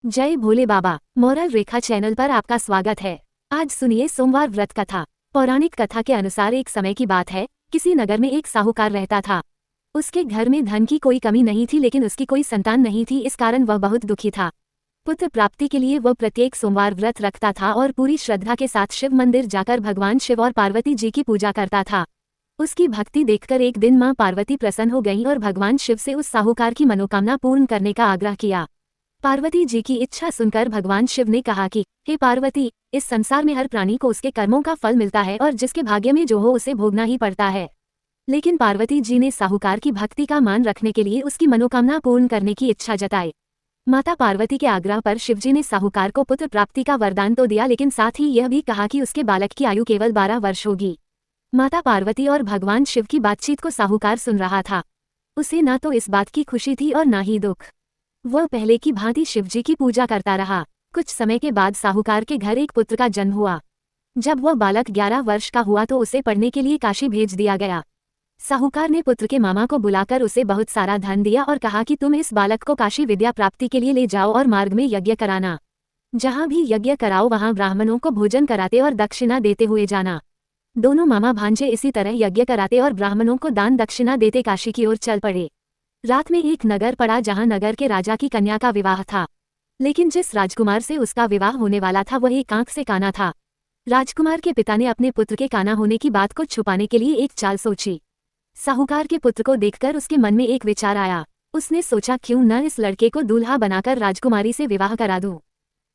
जय भोले बाबा। मोरल रेखा चैनल पर आपका स्वागत है। आज सुनिए सोमवार व्रत कथा। पौराणिक कथा के अनुसार एक समय की बात है, किसी नगर में एक साहूकार रहता था। उसके घर में धन की कोई कमी नहीं थी, लेकिन उसकी कोई संतान नहीं थी। इस कारण वह बहुत दुखी था। पुत्र प्राप्ति के लिए वह प्रत्येक सोमवार व्रत रखता था और पूरी श्रद्धा के साथ शिव मंदिर जाकर भगवान शिव और पार्वती जी की पूजा करता था। उसकी भक्ति देखकर एक दिन मां पार्वती प्रसन्न हो गईं और भगवान शिव से उस साहूकार की मनोकामना पूर्ण करने का आग्रह किया। पार्वती जी की इच्छा सुनकर भगवान शिव ने कहा कि हे पार्वती, इस संसार में हर प्राणी को उसके कर्मों का फल मिलता है और जिसके भाग्य में जो हो उसे भोगना ही पड़ता है। लेकिन पार्वती जी ने साहूकार की भक्ति का मान रखने के लिए उसकी मनोकामना पूर्ण करने की इच्छा जताई। माता पार्वती के आग्रह पर शिवजी ने साहूकार को पुत्र प्राप्ति का वरदान तो दिया, लेकिन साथ ही यह भी कहा कि उसके बालक की आयु केवल 12 वर्ष होगी। माता पार्वती और भगवान शिव की बातचीत को साहूकार सुन रहा था। उसे न तो इस बात की खुशी थी और न ही दुख। वह पहले की भांति शिवजी की पूजा करता रहा। कुछ समय के बाद साहूकार के घर एक पुत्र का जन्म हुआ। जब वह बालक 11 वर्ष का हुआ तो उसे पढ़ने के लिए काशी भेज दिया गया। साहूकार ने पुत्र के मामा को बुलाकर उसे बहुत सारा धन दिया और कहा कि तुम इस बालक को काशी विद्या प्राप्ति के लिए ले जाओ और मार्ग में यज्ञ कराना। जहाँ भी यज्ञ कराओ वहाँ ब्राह्मणों को भोजन कराते और दक्षिणा देते हुए जाना। दोनों मामा भांजे इसी तरह यज्ञ कराते और ब्राह्मणों को दान दक्षिणा देते काशी की ओर चल पड़े। रात में एक नगर पड़ा जहां नगर के राजा की कन्या का विवाह था, लेकिन जिस राजकुमार से उसका विवाह होने वाला था वह एक आंख से काना था। राजकुमार के पिता ने अपने पुत्र के काना होने की बात को छुपाने के लिए एक चाल सोची। साहूकार के पुत्र को देखकर उसके मन में एक विचार आया। उसने सोचा क्यों न इस लड़के को दूल्हा बनाकर राजकुमारी से विवाह करा दूं।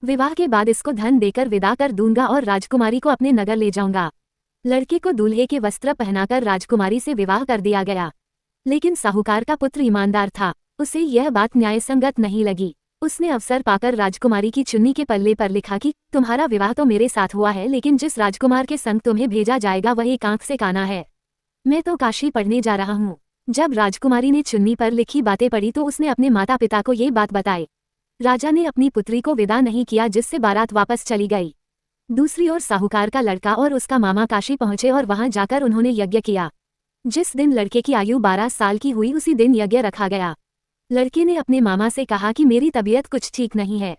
विवाह के बाद इसको धन देकर विदा कर दूंगा और राजकुमारी को अपने नगर ले जाऊंगा। लड़के को दूल्हे के वस्त्र पहनाकर राजकुमारी से विवाह कर दिया गया। लेकिन साहूकार का पुत्र ईमानदार था, उसे यह बात न्यायसंगत नहीं लगी। उसने अवसर पाकर राजकुमारी की चुन्नी के पल्ले पर लिखा कि तुम्हारा विवाह तो मेरे साथ हुआ है, लेकिन जिस राजकुमार के संग तुम्हें भेजा जाएगा वह एक आंख से काना है। मैं तो काशी पढ़ने जा रहा हूँ। जब राजकुमारी ने चुन्नी पर लिखी बातें पढ़ी तो उसने अपने माता पिता को ये बात बताई। राजा ने अपनी पुत्री को विदा नहीं किया, जिससे बारात वापस चली गई। दूसरी ओर साहूकार का लड़का और उसका मामा काशी पहुंचे और वहां जाकर उन्होंने यज्ञ किया। जिस दिन लड़के की आयु 12 साल की हुई उसी दिन यज्ञ रखा गया। लड़के ने अपने मामा से कहा कि मेरी तबीयत कुछ ठीक नहीं है।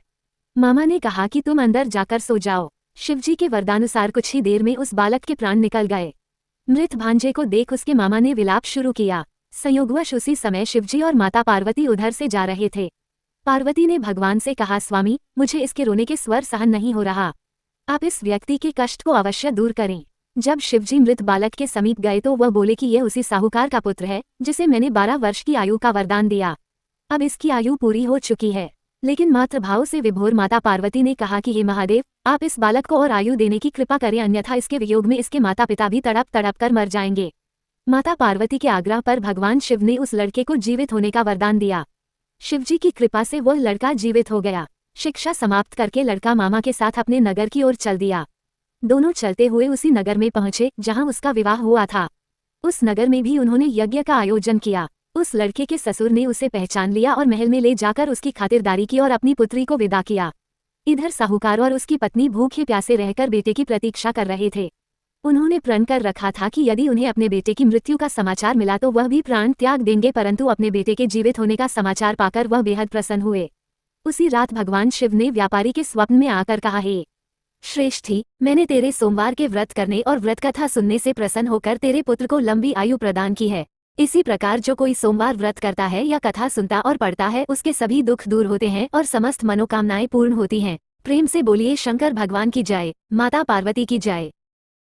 मामा ने कहा कि तुम अंदर जाकर सो जाओ। शिवजी के वरदानुसार कुछ ही देर में उस बालक के प्राण निकल गए। मृत भांजे को देख उसके मामा ने विलाप शुरू किया। संयोगवश उसी समय शिवजी और माता पार्वती उधर से जा रहे थे। पार्वती ने भगवान से कहा, स्वामी, मुझे इसके रोने के स्वर सहन नहीं हो रहा। आप इस व्यक्ति के कष्ट को अवश्य दूर करें। जब शिवजी मृत बालक के समीप गए तो वह बोले कि यह उसी साहूकार का पुत्र है जिसे मैंने 12 वर्ष की आयु का वरदान दिया। अब इसकी आयु पूरी हो चुकी है। लेकिन मातृभाव से विभोर माता पार्वती ने कहा कि हे महादेव, आप इस बालक को और आयु देने की कृपा करें, अन्यथा इसके वियोग में इसके माता पिता भी तड़प तड़प कर मर जाएंगे। माता पार्वती के आग्रह पर भगवान शिव ने उस लड़के को जीवित होने का वरदान दिया। शिवजी की कृपा से वह लड़का जीवित हो गया। शिक्षा समाप्त करके लड़का मामा के साथ अपने नगर की ओर चल दिया। दोनों चलते हुए उसी नगर में पहुंचे जहां उसका विवाह हुआ था। उस नगर में भी उन्होंने यज्ञ का आयोजन किया। उस लड़के के ससुर ने उसे पहचान लिया और महल में ले जाकर उसकी खातिरदारी की और अपनी पुत्री को विदा किया। इधर साहूकार और उसकी पत्नी भूखे प्यासे रहकर बेटे की प्रतीक्षा कर रहे थे। उन्होंने प्रण कर रखा था कि यदि उन्हें अपने बेटे की मृत्यु का समाचार मिला तो वह भी प्राण त्याग देंगे, परंतु अपने बेटे के जीवित होने का समाचार पाकर वह बेहद प्रसन्न हुए। उसी रात भगवान शिव ने व्यापारी के स्वप्न में आकर कहा, हे श्रेष्ठी, मैंने तेरे सोमवार के व्रत करने और व्रत कथा सुनने से प्रसन्न होकर तेरे पुत्र को लंबी आयु प्रदान की है। इसी प्रकार जो कोई सोमवार व्रत करता है या कथा सुनता और पढ़ता है उसके सभी दुख दूर होते हैं और समस्त मनोकामनाएं पूर्ण होती हैं। प्रेम से बोलिए शंकर भगवान की जय, माता पार्वती की जय।